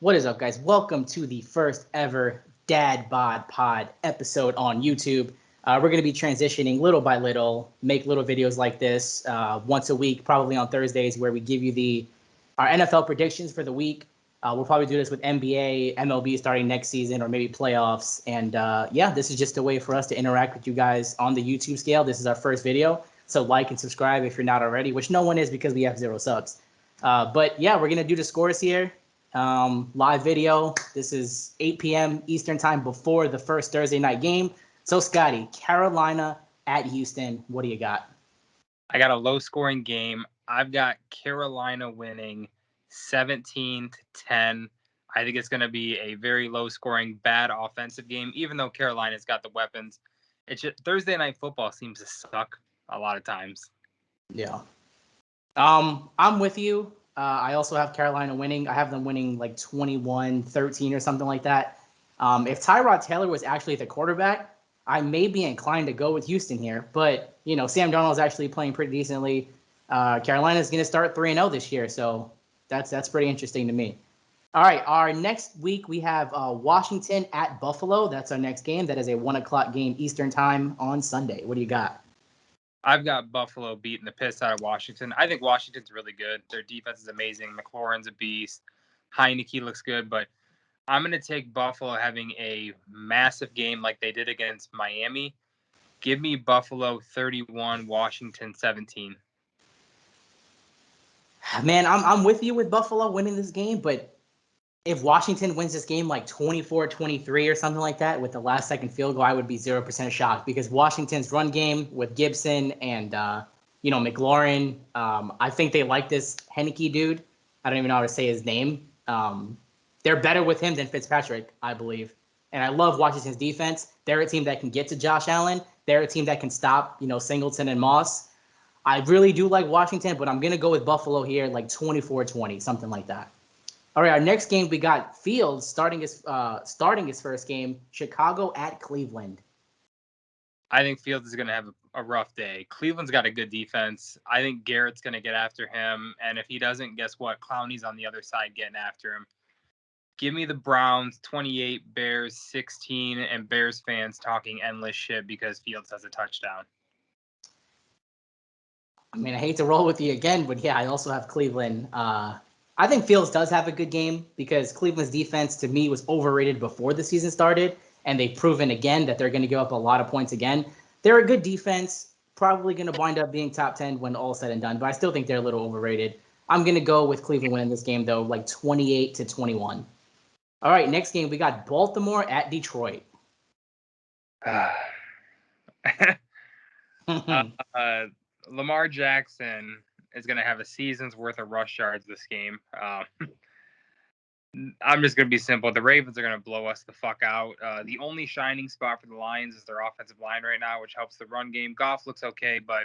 What is up, guys? Welcome to the first ever Dad Bod Pod episode on YouTube. We're going to be transitioning little by little, make little videos like this once a week, probably on Thursdays, where we give you our NFL predictions for the week. We'll probably do this with NBA, MLB starting next season, or maybe playoffs. And this is just a way for us to interact with you guys on the YouTube scale. This is our first video, so like and subscribe if you're not already, which no one is because we have 0 subs. We're going to do the scores here. Live video. This is 8 p.m. Eastern time before the first Thursday night game. So, Scotty, Carolina at Houston. What do you got? I got a low-scoring game. I've got Carolina winning 17-10. I think it's going to be a very low-scoring, bad offensive game, even though Carolina's got the weapons. It's just, Thursday night football seems to suck a lot of times. Yeah. I'm with you. I also have Carolina winning. I have them winning like 21-13 or something like that. If Tyrod Taylor was actually the quarterback, I may be inclined to go with Houston here. But, Sam Darnold's actually playing pretty decently. Carolina's going to start 3-0 this year, so that's pretty interesting to me. All right, our next week we have Washington at Buffalo. That's our next game. That is a 1 o'clock game Eastern time on Sunday. What do you got? I've got Buffalo beating the piss out of Washington. I think Washington's really good. Their defense is amazing. McLaurin's a beast. Heineke looks good, but I'm going to take Buffalo having a massive game like they did against Miami. Give me Buffalo 31, Washington 17. Man, I'm with you with Buffalo winning this game, but if Washington wins this game like 24-23 or something like that with the last second field goal, I would be 0% shocked because Washington's run game with Gibson and, McLaurin, I think they like this Heineke dude. I don't even know how to say his name. They're better with him than Fitzpatrick, I believe. And I love Washington's defense. They're a team that can get to Josh Allen. They're a team that can stop, Singleton and Moss. I really do like Washington, but I'm going to go with Buffalo here, like 24-20, something like that. All right, our next game, we got Fields starting his first game, Chicago at Cleveland. I think Fields is going to have a rough day. Cleveland's got a good defense. I think Garrett's going to get after him, and if he doesn't, guess what? Clowney's on the other side getting after him. Give me the Browns 28, Bears 16, and Bears fans talking endless shit because Fields has a touchdown. I mean, I hate to roll with you again, but yeah, I also have Cleveland. I think Fields does have a good game because Cleveland's defense, to me, was overrated before the season started, and they've proven again that they're going to give up a lot of points again. They're a good defense, probably going to wind up being top 10 when all said and done, but I still think they're a little overrated. I'm going to go with Cleveland winning this game, though, like 28-21. All right, next game, we got Baltimore at Detroit. Lamar Jackson is going to have a season's worth of rush yards this game. I'm just going to be simple. The Ravens are going to blow us the fuck out. The only shining spot for the Lions is their offensive line right now, which helps the run game. Goff looks okay, but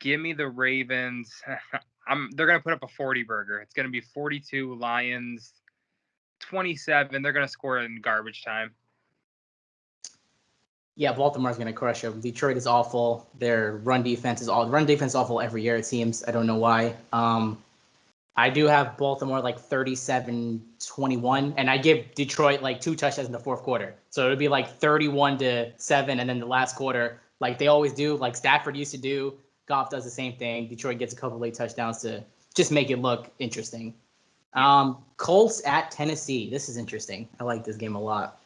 give me the Ravens. They're going to put up a 40 burger. It's going to be 42 Lions, 27. They're going to score in garbage time. Yeah, Baltimore's going to crush them. Detroit is awful. Their run defense is awful every year, it seems. I don't know why. I do have Baltimore like 37-21, and I give Detroit like 2 touchdowns in the fourth quarter. So it'll be like 31-7, and then the last quarter, like they always do, like Stafford used to do. Goff does the same thing. Detroit gets a couple late touchdowns to just make it look interesting. Colts at Tennessee. This is interesting. I like this game a lot.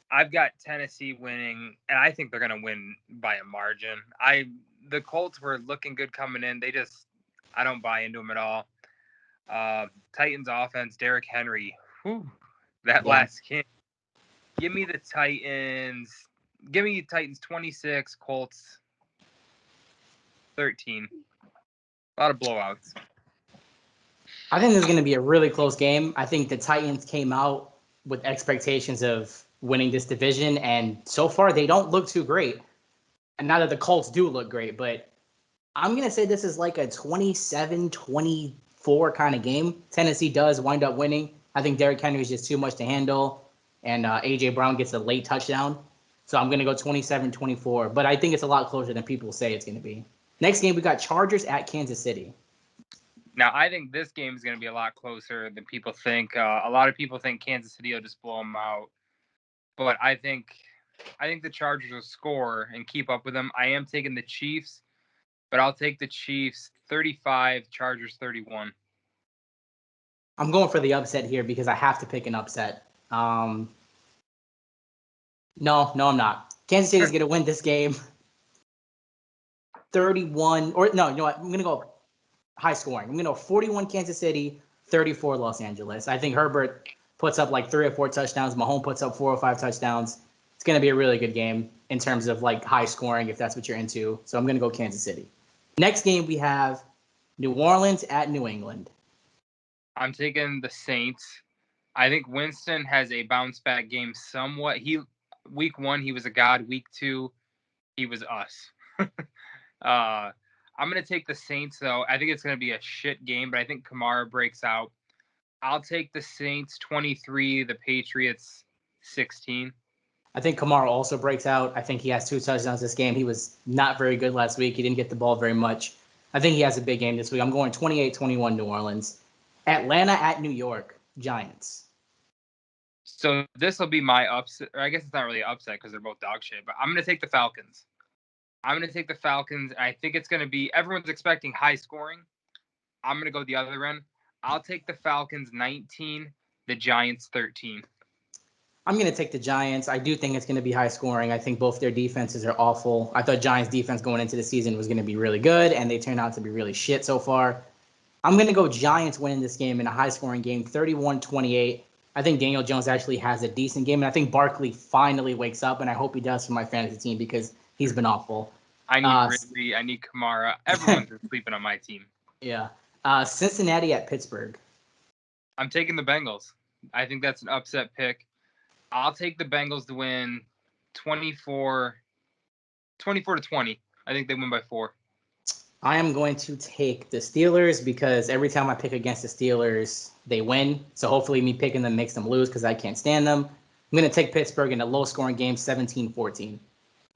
I've got Tennessee winning, and I think they're going to win by a margin. The Colts were looking good coming in. I don't buy into them at all. Titans offense, Derrick Henry. Last game. Give me the Titans. Give me Titans 26, Colts 13. A lot of blowouts. I think this is going to be a really close game. I think the Titans came out with expectations of winning this division, and so far they don't look too great. And now that the Colts do look great, but I'm going to say this is like a 27-24 kind of game. Tennessee does wind up winning. I think Derrick Henry is just too much to handle, and A.J. Brown gets a late touchdown. So I'm going to go 27-24, but I think it's a lot closer than people say it's going to be. Next game, we got Chargers at Kansas City. Now, I think this game is going to be a lot closer than people think. A lot of people think Kansas City will just blow them out, but I think the Chargers will score and keep up with them. I am taking the Chiefs, but I'll take the Chiefs 35, Chargers 31. I'm going for the upset here because I have to pick an upset. No, I'm not. Kansas City is going to win this game 31, or no, you know what? I'm going to go high scoring. I'm going to go 41 Kansas City, 34 Los Angeles. I think Herbert puts up like 3 or 4 touchdowns. Mahomes puts up 4 or 5 touchdowns. It's going to be a really good game in terms of like high scoring, if that's what you're into. So I'm going to go Kansas City. Next game, we have New Orleans at New England. I'm taking the Saints. I think Winston has a bounce back game somewhat. Week 1, he was a god. Week 2, he was us. I'm going to take the Saints, though. I think it's going to be a shit game, but I think Kamara breaks out. I'll take the Saints 23, the Patriots 16. I think Kamara also breaks out. I think he has 2 touchdowns this game. He was not very good last week. He didn't get the ball very much. I think he has a big game this week. I'm going 28-21 New Orleans. Atlanta at New York, Giants. So this will be my upset. Or I guess it's not really upset because they're both dog shit, but I'm going to take the Falcons. I'm going to take the Falcons. I think it's going to be, everyone's expecting high scoring. I'm going to go the other end. I'll take the Falcons 19, the Giants 13. I'm going to take the Giants. I do think it's going to be high scoring. I think both their defenses are awful. I thought Giants defense going into the season was going to be really good, and they turned out to be really shit so far. I'm going to go Giants winning this game in a high scoring game, 31-28. I think Daniel Jones actually has a decent game, and I think Barkley finally wakes up, and I hope he does for my fantasy team because he's been awful. I need Ridley. I need Kamara. Everyone's been sleeping on my team. Yeah. Cincinnati at Pittsburgh. I'm taking the Bengals. I think that's an upset pick. I'll take the Bengals to win 24-20. I think they win by 4. I am going to take the Steelers because every time I pick against the Steelers, they win. So hopefully me picking them makes them lose because I can't stand them. I'm going to take Pittsburgh in a low-scoring game, 17-14.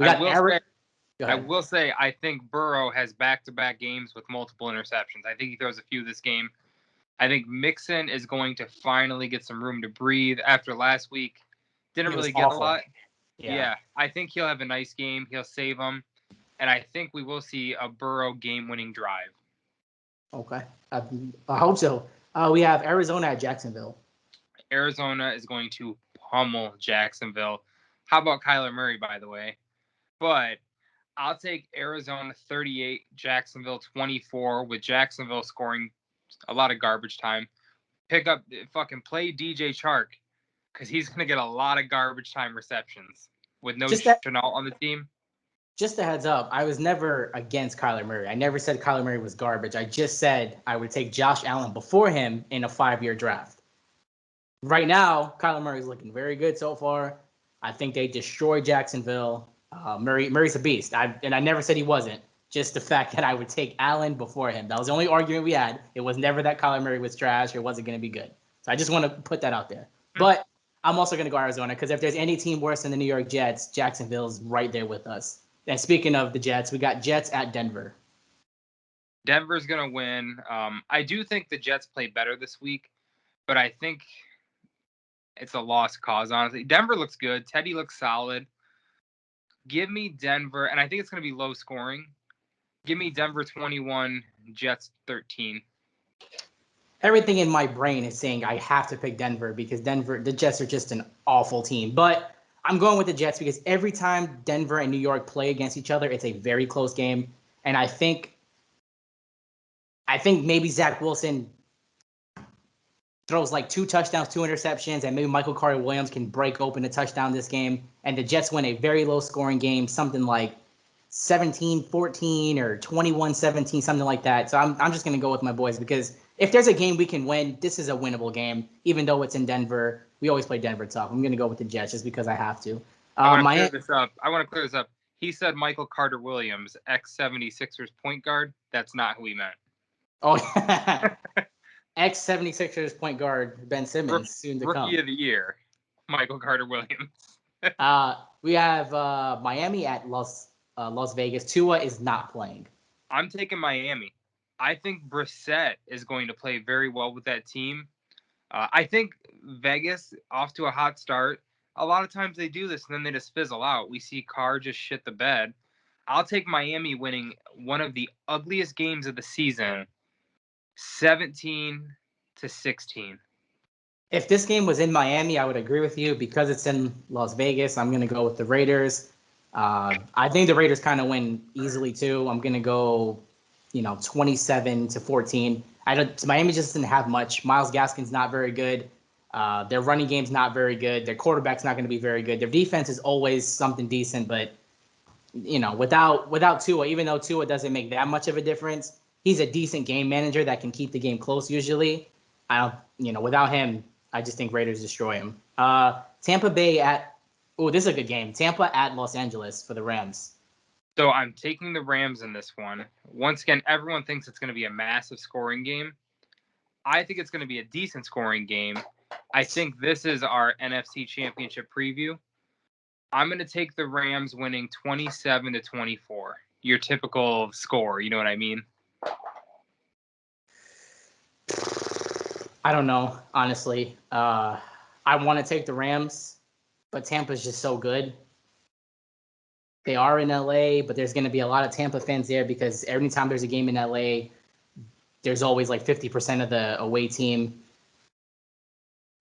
I will say I think Burrow has back-to-back games with multiple interceptions. I think he throws a few this game. I think Mixon is going to finally get some room to breathe after last week. Didn't really get awful. A lot. Yeah, I think he'll have a nice game. He'll save them. And I think we will see a Burrow game-winning drive. Okay. I hope so. We have Arizona at Jacksonville. Arizona is going to pummel Jacksonville. How about Kyler Murray, by the way? But I'll take Arizona 38, Jacksonville 24, with Jacksonville scoring a lot of garbage time. Play DJ Chark, because he's going to get a lot of garbage time receptions with no Chenault on the team. Just a heads up, I was never against Kyler Murray. I never said Kyler Murray was garbage. I just said I would take Josh Allen before him in a 5-year draft. Right now, Kyler Murray's looking very good so far. I think they destroyed Jacksonville. Murray's a beast. I never said he wasn't. Just the fact that I would take Allen before him. That was the only argument we had. It was never that Kyler Murray was trash or wasn't going to be good. So I just want to put that out there. But I'm also going to go Arizona because if there's any team worse than the New York Jets, Jacksonville's right there with us. And speaking of the Jets, we got Jets at Denver. Denver's going to win. I do think the Jets played better this week, but I think it's a lost cause, honestly. Denver looks good. Teddy looks solid. Give me Denver, and I think it's going to be low scoring. Give me Denver 21, Jets 13. Everything in my brain is saying I have to pick Denver because the Jets are just an awful team. But I'm going with the Jets because every time Denver and New York play against each other, it's a very close game. And I think maybe Zach Wilson throws like 2 touchdowns, 2 interceptions, and maybe Michael Carter-Williams can break open a touchdown this game. And the Jets win a very low-scoring game, something like 17-14 or 21-17, something like that. So I'm just going to go with my boys because if there's a game we can win, this is a winnable game, even though it's in Denver. We always play Denver tough. I'm going to go with the Jets just because I have to. I want to clear this up. He said Michael Carter-Williams, ex-76ers point guard. That's not who he meant. Oh, yeah. Ex-76ers point guard Ben Simmons, soon to come. Rookie of the year, Michael Carter-Williams. We have Miami at Las Vegas. Tua is not playing. I'm taking Miami. I think Brissett is going to play very well with that team. I think Vegas off to a hot start. A lot of times they do this and then they just fizzle out. We see Carr just shit the bed. I'll take Miami winning one of the ugliest games of the season, 17-16. If this game was in Miami, I would agree with you. Because it's in Las Vegas, I'm going to go with the Raiders. I think the Raiders kind of win easily too. I'm going to go, 27-14. Miami just didn't have much. Myles Gaskin's not very good. Their running game's not very good. Their quarterback's not going to be very good. Their defense is always something decent, but without Tua, even though Tua doesn't make that much of a difference, he's a decent game manager that can keep the game close usually. Without him, I just think Raiders destroy him. Tampa Bay this is a good game. Tampa at Los Angeles for the Rams. So I'm taking the Rams in this one. Once again, everyone thinks it's going to be a massive scoring game. I think it's going to be a decent scoring game. I think this is our NFC Championship preview. I'm going to take the Rams winning 27-24. Your typical score, you know what I mean? I don't know, honestly. I want to take the Rams, but Tampa's just so good. They are in LA, but there's going to be a lot of Tampa fans there because every time there's a game in LA, there's always like 50% of the away team.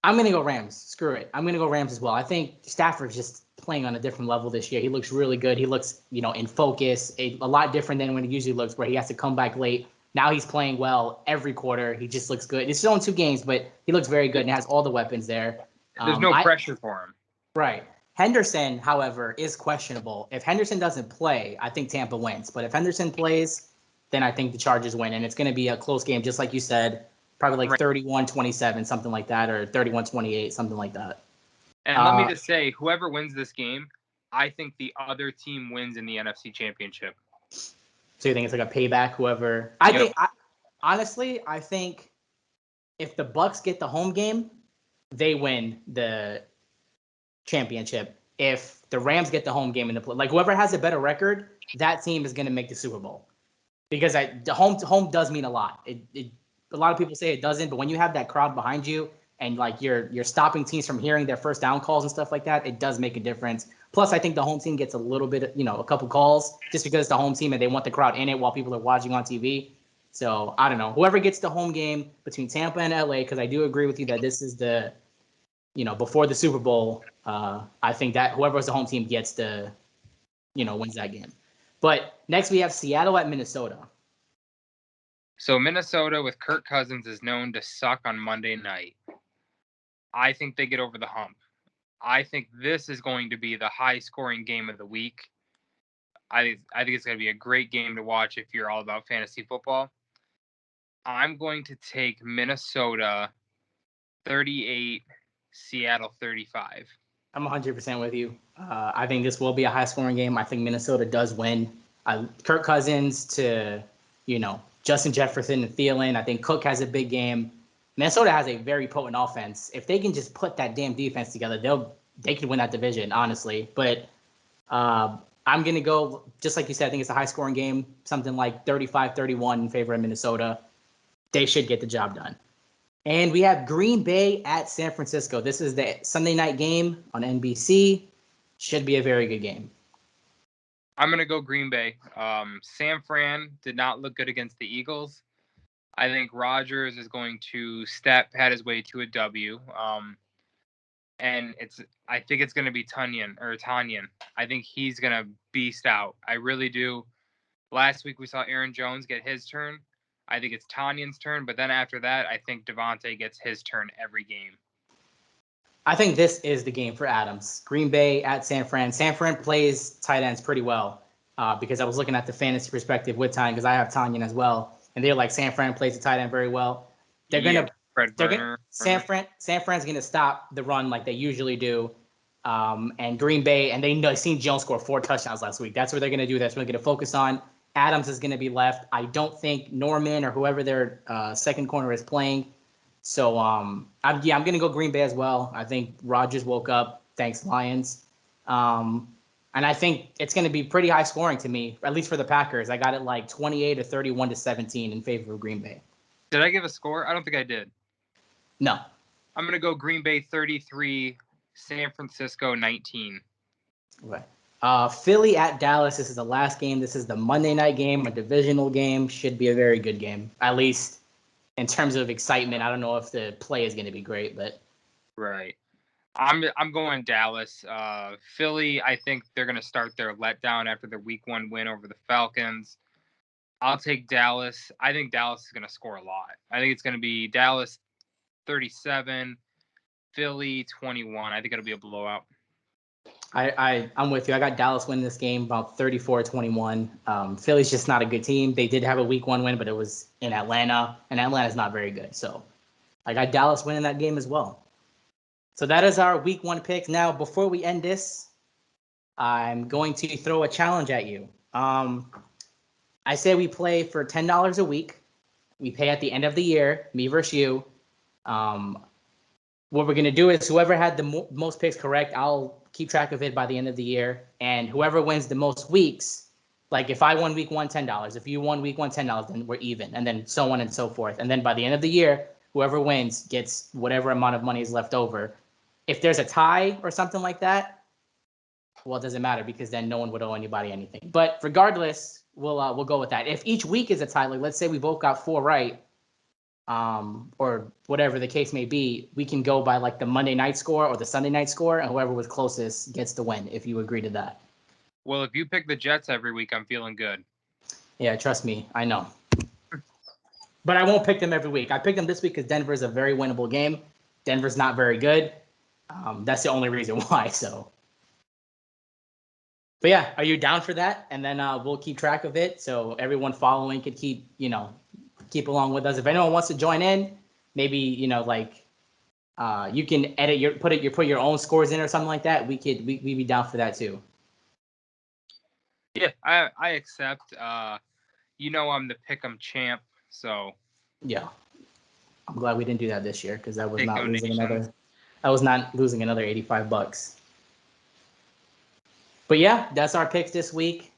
I'm going to go Rams. Screw it. I'm going to go Rams as well. I think Stafford's just playing on a different level this year. He looks really good. He looks, in focus, a lot different than when he usually looks, where he has to come back late. Now he's playing well every quarter. He just looks good. It's only 2 games, but he looks very good and has all the weapons there. There's no pressure for him. Right. Henderson, however, is questionable. If Henderson doesn't play, I think Tampa wins. But if Henderson plays, then I think the Chargers win. And it's going to be a close game, just like you said, probably like 31-27, something like that, or 31-28, something like that. And let me just say, whoever wins this game, I think the other team wins in the NFC Championship. So you think it's like a payback, whoever? Honestly, I think if the Bucks get the home game, they win the championship. If the Rams get the home game in the play, like whoever has a better record, that team is going to make the Super Bowl. Because the home does mean a lot. A lot of people say it doesn't, but when you have that crowd behind you and like you're stopping teams from hearing their first down calls and stuff like that, it does make a difference. Plus, I think the home team gets a little bit, a couple calls just because it's the home team and they want the crowd in it while people are watching on TV. So I don't know. Whoever gets the home game between Tampa and LA, because I do agree with you that this is the, before the Super Bowl, I think that whoever's the home team gets the, wins that game. But next we have Seattle at Minnesota. So Minnesota with Kirk Cousins is known to suck on Monday night. I think they get over the hump. I think this is going to be the high-scoring game of the week. I think it's going to be a great game to watch if you're all about fantasy football. I'm going to take Minnesota 38, Seattle 35. I'm 100% with you. I think this will be a high-scoring game. I think Minnesota does win. Kirk Cousins to, Justin Jefferson and Thielen. I think Cook has a big game. Minnesota has a very potent offense. If they can just put that damn defense together, they can win that division, honestly. But I'm going to go, just like you said, I think it's a high-scoring game, something like 35-31 in favor of Minnesota. They should get the job done. And we have Green Bay at San Francisco. This is the Sunday night game on NBC. Should be a very good game. I'm going to go Green Bay. San Fran did not look good against the Eagles. I think Rodgers is going to stat pad his way to a W. And I think it's going to be Tanyan. I think he's going to beast out. I really do. Last week we saw Aaron Jones get his turn. I think it's Tanyan's turn. But then after that, I think Devontae gets his turn every game. I think this is the game for Adams. Green Bay at San Fran. San Fran plays tight ends pretty well because I was looking at the fantasy perspective with Tanyan because I have Tanyan as well. And they're like, San Fran plays the tight end very well. San Fran's going to stop the run like they usually do. And Green Bay, and they seen Jones score 4 touchdowns last week. That's what they're going to do. That's what they're going to focus on. Adams is going to be left. I don't think Norman or whoever their second corner is playing. So, I'm going to go Green Bay as well. I think Rodgers woke up. Thanks, Lions. And I think it's going to be pretty high scoring to me, at least for the Packers. I got it like 28 or 31 to 17 in favor of Green Bay. Did I give a score? I don't think I did. No. I'm going to go Green Bay 33, San Francisco 19. Okay. Philly at Dallas. This is the last game. This is the Monday night game, a divisional game. Should be a very good game, at least in terms of excitement. I don't know if the play is going to be great, but right. I'm going Dallas. Philly, I think they're going to start their letdown after their week 1 win over the Falcons. I'll take Dallas. I think Dallas is going to score a lot. I think it's going to be Dallas 37, Philly 21. I think it'll be a blowout. I'm with you. I got Dallas winning this game about 34-21. Philly's just not a good team. They did have a week 1 win, but it was in Atlanta, and Atlanta's not very good. So I got Dallas winning that game as well. So that is our week 1 picks. Now, before we end this, I'm going to throw a challenge at you. I say we play for $10 a week. We pay at the end of the year, me versus you. What we're going to do is whoever had the most picks correct, I'll keep track of it by the end of the year. And whoever wins the most weeks, like if I won week 1, $10. If you won week 1, $10, then we're even. And then so on and so forth. And then by the end of the year, whoever wins gets whatever amount of money is left over. If there's a tie or something like that, well, it doesn't matter because then no one would owe anybody anything. But regardless, we'll go with that. If each week is a tie, like let's say we both got 4 right, or whatever the case may be, we can go by like the Monday night score or the Sunday night score, and whoever was closest gets the win, if you agree to that. Well, if you pick the Jets every week, I'm feeling good. Yeah, trust me, I know. But I won't pick them every week. I picked them this week because Denver is a very winnable game. Denver's not very good. That's the only reason why, so. But yeah, are you down for that? And then we'll keep track of it, so everyone following could keep along with us. If anyone wants to join in, maybe like you can edit put your own scores in or something like that. We'd be down for that too. Yeah, I accept. I'm the pick'em champ, so yeah. I'm glad we didn't do that this year because I was not losing another $85. But yeah, that's our picks this week.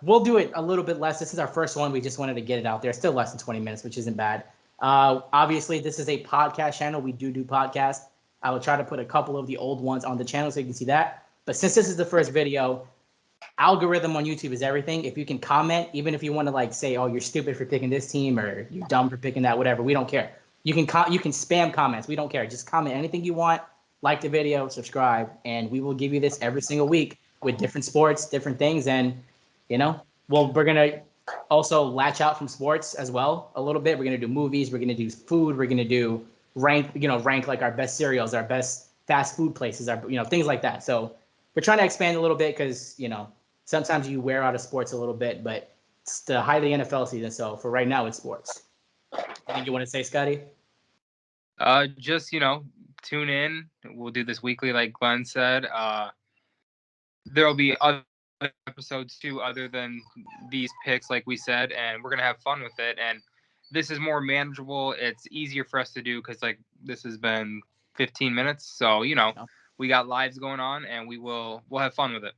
We'll do it a little bit less. This is our first one. We just wanted to get it out there. Still less than 20 minutes, which isn't bad. Obviously, this is a podcast channel. We do podcasts. I will try to put a couple of the old ones on the channel so you can see that. But since this is the first video, algorithm on YouTube is everything. If you can comment, even if you want to like say, oh, you're stupid for picking this team or you're dumb for picking that, whatever, we don't care. You can spam comments. We don't care. Just comment anything you want, like the video, subscribe, and we will give you this every single week with different sports, different things. And, we're going to also latch out from sports as well a little bit. We're going to do movies. We're going to do food. We're going to do rank like our best cereals, our best fast food places, our, things like that. So we're trying to expand a little bit because, sometimes you wear out of sports a little bit, but it's the height of the NFL season. So for right now, it's sports. Anything you want to say, Scotty? Just, tune in. We'll do this weekly, like Glenn said. There'll be other episodes too, other than these picks, like we said, and we're going to have fun with it. And this is more manageable. It's easier for us to do because, like, this has been 15 minutes. So, we got lives going on, and we'll have fun with it.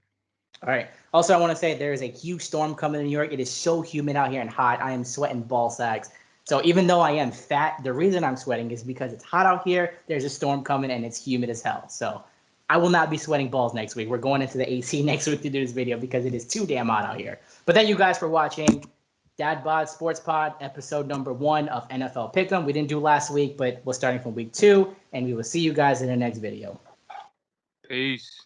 All right. Also, I want to say there is a huge storm coming to New York. It is so humid out here and hot. I am sweating ball sacks. So even though I am fat, the reason I'm sweating is because it's hot out here. There's a storm coming and it's humid as hell. So I will not be sweating balls next week. We're going into the AC next week to do this video because it is too damn hot out here. But thank you guys for watching Dad Bod Sports Pod, episode number 1 of NFL Pick'em. We didn't do last week, but we're starting from week 2, and we will see you guys in the next video. Peace.